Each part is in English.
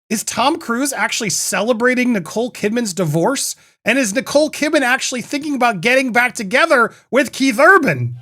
Is Tom Cruise actually celebrating Nicole Kidman's divorce? And is Nicole Kidman actually thinking about getting back together with Keith Urban?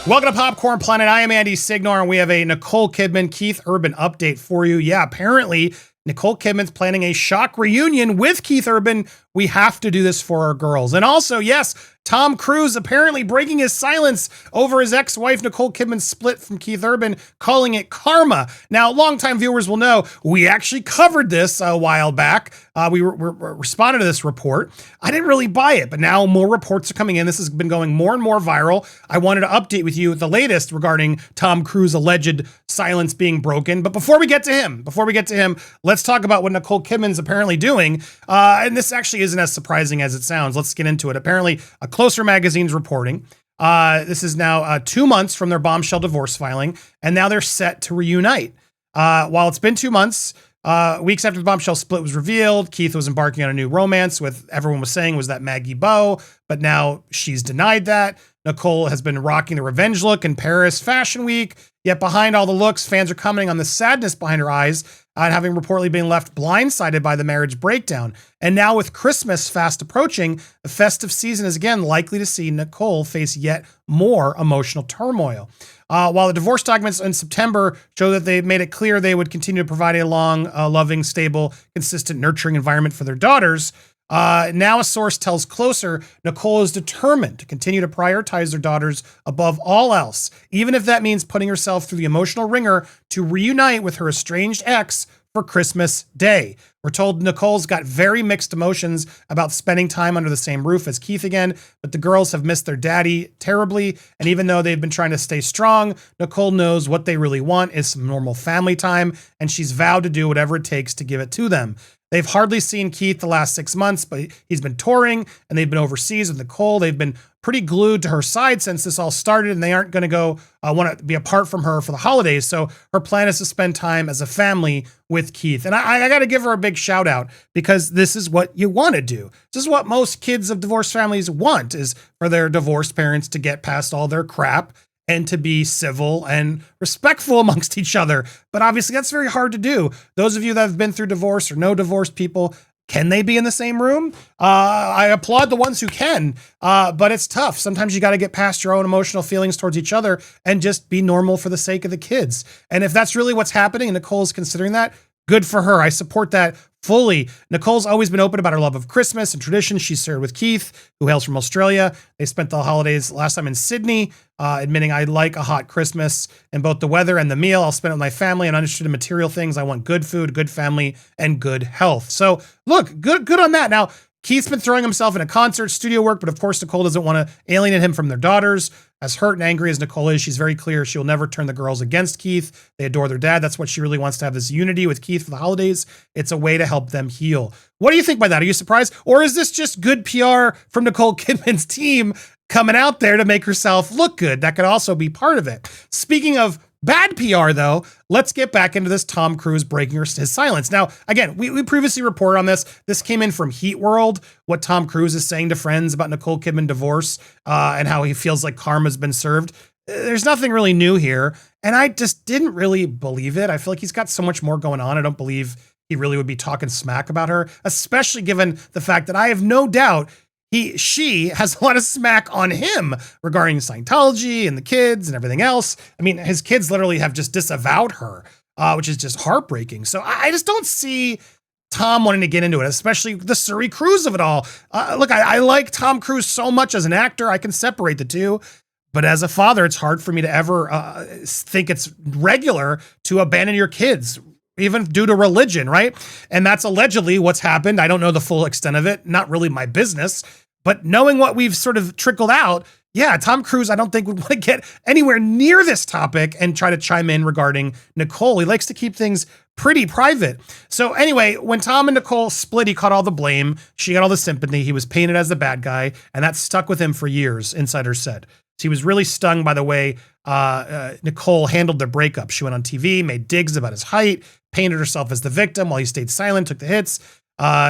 Welcome to Popcorn Planet. I am Andy Signore, and we have a Nicole Kidman, Keith Urban update for you. Yeah, apparently Nicole Kidman's planning a shock reunion with Keith Urban. We have to do this for our girls. And also, yes, Tom Cruise apparently breaking his silence over his ex-wife Nicole Kidman's split from Keith Urban, calling it karma. Now, longtime viewers will know we actually covered this a while back. We responded to this report. I didn't really buy it, but now more reports are coming in. This has been going more and more viral. I wanted to update with you the latest regarding Tom Cruise alleged silence being broken. But before we get to him, let's talk about what Nicole Kidman's apparently doing. And this actually isn't as surprising as it sounds. Let's get into it. Apparently, a Closer magazine's reporting. This is now 2 months from their bombshell divorce filing, and now they're set to reunite. While it's been 2 months, weeks after the bombshell split was revealed, Keith was embarking on a new romance with, everyone was saying, was that Maggie Beau, but now she's denied that. Nicole has been rocking the revenge look in Paris Fashion Week, yet behind all the looks, fans are commenting on the sadness behind her eyes and having reportedly been left blindsided by the marriage breakdown. And now with Christmas fast approaching, the festive season is again likely to see Nicole face yet more emotional turmoil. While the divorce documents in September show that they made it clear they would continue to provide a long, loving, stable, consistent, nurturing environment for their daughters, now a source tells Closer Nicole is determined to continue to prioritize their daughters above all else, even if that means putting herself through the emotional ringer to reunite with her estranged ex for Christmas Day. We're told Nicole's got very mixed emotions about spending time under the same roof as Keith again, but the girls have missed their daddy terribly. And even though they've been trying to stay strong, Nicole knows what they really want is some normal family time, and she's vowed to do whatever it takes to give it to them. They've hardly seen Keith the last 6 months, but he's been touring and they've been overseas with Nicole. They've been pretty glued to her side since this all started, and they aren't going to go want to be apart from her for the holidays. So her plan is to spend time as a family with Keith. And I got to give her a big shout out, because this is what you want to do. This is what most kids of divorced families want, is for their divorced parents to get past all their crap and to be civil and respectful amongst each other. But obviously that's very hard to do. Those of you that have been through divorce or know divorced people, can they be in the same room? I applaud the ones who can, but it's tough. Sometimes you got to get past your own emotional feelings towards each other and just be normal for the sake of the kids. And if that's really what's happening and Nicole's considering that, good for her. I support that fully. Nicole's always been open about her love of Christmas and tradition. She's shared with Keith, who hails from Australia. They spent the holidays last time in Sydney, admitting I like a hot Christmas and both the weather and the meal. I'll spend it with my family and uninterested in material things. I want good food, good family, and good health. So look, good on that. Now, Keith's been throwing himself into concert studio work, but of course, Nicole doesn't want to alienate him from their daughters. As hurt and angry as Nicole is, she's very clear she will never turn the girls against Keith. They adore their dad. That's what she really wants, to have this unity with Keith for the holidays. It's a way to help them heal. What do you think by that? Are you surprised? Or is this just good PR from Nicole Kidman's team coming out there to make herself look good? That could also be part of it. Speaking of bad PR, though, let's get back into this Tom Cruise breaking his silence. Now, again, we previously reported on this. This came in from Heat World, what Tom Cruise is saying to friends about Nicole Kidman divorce and how he feels like karma's been served. There's nothing really new here, and I just didn't really believe it. I feel like he's got so much more going on. I don't believe he really would be talking smack about her, especially given the fact that I have no doubt she has a lot of smack on him regarding Scientology and the kids and everything else. I mean, his kids literally have just disavowed her, which is just heartbreaking. So I just don't see Tom wanting to get into it, especially the Surrey Cruise of it all. Look, I like Tom Cruise so much as an actor. I can separate the two. But as a father, it's hard for me to ever think it's regular to abandon your kids, even due to religion, right? And that's allegedly what's happened. I don't know the full extent of it. Not really my business. But knowing what we've sort of trickled out, yeah, Tom Cruise, I don't think would want to get anywhere near this topic and try to chime in regarding Nicole. He likes to keep things pretty private. So anyway, when Tom and Nicole split, he caught all the blame. She got all the sympathy. He was painted as the bad guy, and that stuck with him for years, insiders said. So he was really stung by the way Nicole handled their breakup. She went on TV, made digs about his height, painted herself as the victim while he stayed silent, took the hits.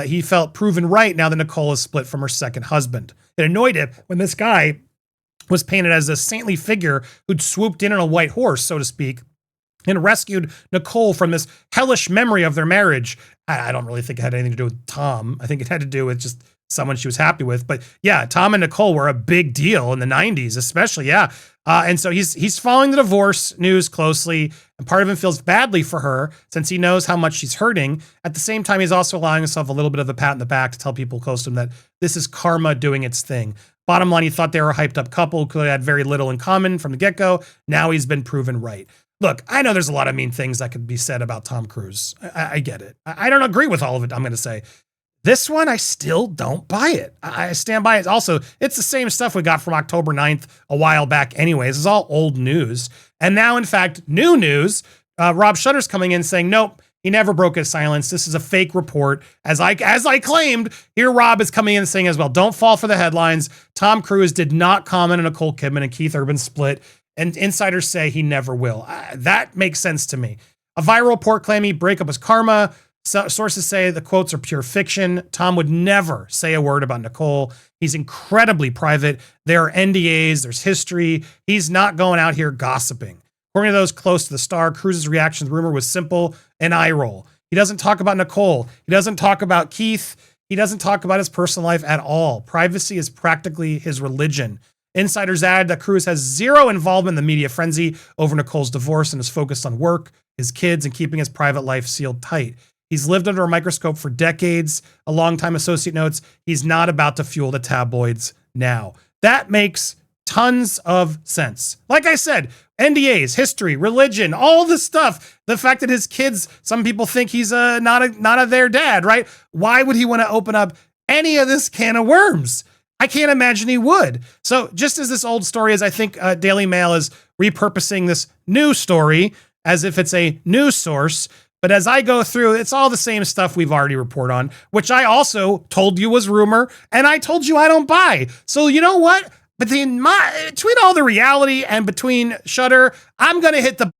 He felt proven right now that Nicole is split from her second husband. It annoyed him when this guy was painted as a saintly figure who'd swooped in on a white horse, so to speak, and rescued Nicole from this hellish memory of their marriage. I don't really think it had anything to do with Tom. I think it had to do with just someone she was happy with. But yeah, Tom and Nicole were a big deal in the 90s, especially. Yeah. And so he's following the divorce news closely, and part of him feels badly for her since he knows how much she's hurting. At the same time, he's also allowing himself a little bit of a pat in the back to tell people close to him that this is karma doing its thing. Bottom line, he thought they were a hyped up couple who could have had very little in common from the get-go. Now he's been proven right. Look, I know there's a lot of mean things that could be said about Tom Cruise. I get it. I don't agree with all of it, I'm going to say. This one, I still don't buy it. I stand by it. Also, it's the same stuff we got from October 9th a while back anyways. It's all old news. And now, in fact, new news, Rob Shutter's coming in saying, nope, he never broke his silence. This is a fake report. As I claimed, here Rob is coming in and saying as well, don't fall for the headlines. Tom Cruise did not comment on Nicole Kidman and Keith Urban's split, and insiders say he never will. That makes sense to me. A viral report claiming breakup was karma. Sources say the quotes are pure fiction. Tom would never say a word about Nicole. He's incredibly private. There are NDAs, there's history. He's not going out here gossiping. According to those close to the star, Cruise's reaction to the rumor was simple: an eye roll. He doesn't talk about Nicole. He doesn't talk about Keith. He doesn't talk about his personal life at all. Privacy is practically his religion. Insiders add that Cruise has zero involvement in the media frenzy over Nicole's divorce and is focused on work, his kids, and keeping his private life sealed tight. He's lived under a microscope for decades. A longtime associate notes, he's not about to fuel the tabloids now. That makes tons of sense. Like I said, NDAs, history, religion, all this stuff. The fact that his kids, some people think he's not their dad, right? Why would he want to open up any of this can of worms? I can't imagine he would. So just as this old story is, I think Daily Mail is repurposing this new story as if it's a news source. But as I go through, it's all the same stuff we've already reported on, which I also told you was rumor, and I told you I don't buy. So you know what? Between all the reality and between Shudder, I'm going to hit the...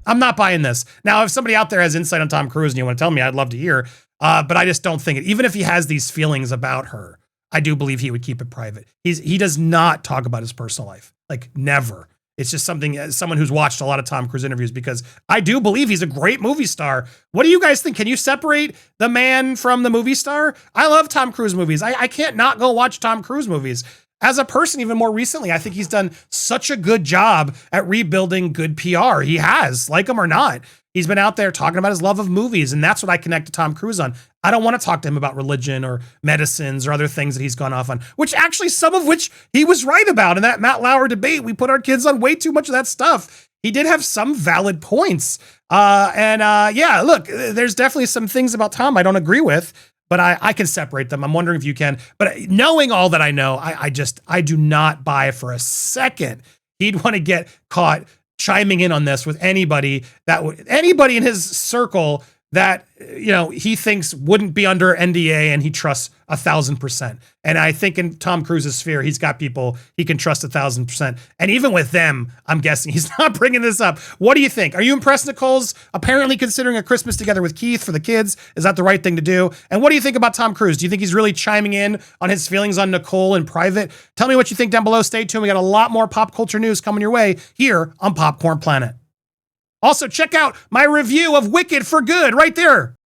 I'm not buying this. Now, if somebody out there has insight on Tom Cruise and you want to tell me, I'd love to hear. But I just don't think it. Even if he has these feelings about her, I do believe he would keep it private. He does not talk about his personal life. Like, never. It's just something, as someone who's watched a lot of Tom Cruise interviews, because I do believe he's a great movie star. What do you guys think? Can you separate the man from the movie star? I love Tom Cruise movies. I can't not go watch Tom Cruise movies. As a person, even more recently, I think he's done such a good job at rebuilding good PR. He has, like him or not. He's been out there talking about his love of movies, and that's what I connect to Tom Cruise on. I don't want to talk to him about religion or medicines or other things that he's gone off on, which actually some of which he was right about in that Matt Lauer debate. We put our kids on way too much of that stuff. He did have some valid points. Yeah, look, there's definitely some things about Tom I don't agree with, but I can separate them. I'm wondering if you can. But knowing all that I know, I do not buy for a second he'd want to get caught chiming in on this with anybody in his circle that, he thinks wouldn't be under NDA and he trusts 1,000%. And I think in Tom Cruise's sphere, he's got people he can trust 1,000%. And even with them, I'm guessing he's not bringing this up. What do you think? Are you impressed Nicole's apparently considering a Christmas together with Keith for the kids? Is that the right thing to do? And what do you think about Tom Cruise? Do you think he's really chiming in on his feelings on Nicole in private? Tell me what you think down below. Stay tuned. We got a lot more pop culture news coming your way here on Popcorn Planet. Also, check out my review of Wicked for Good right there.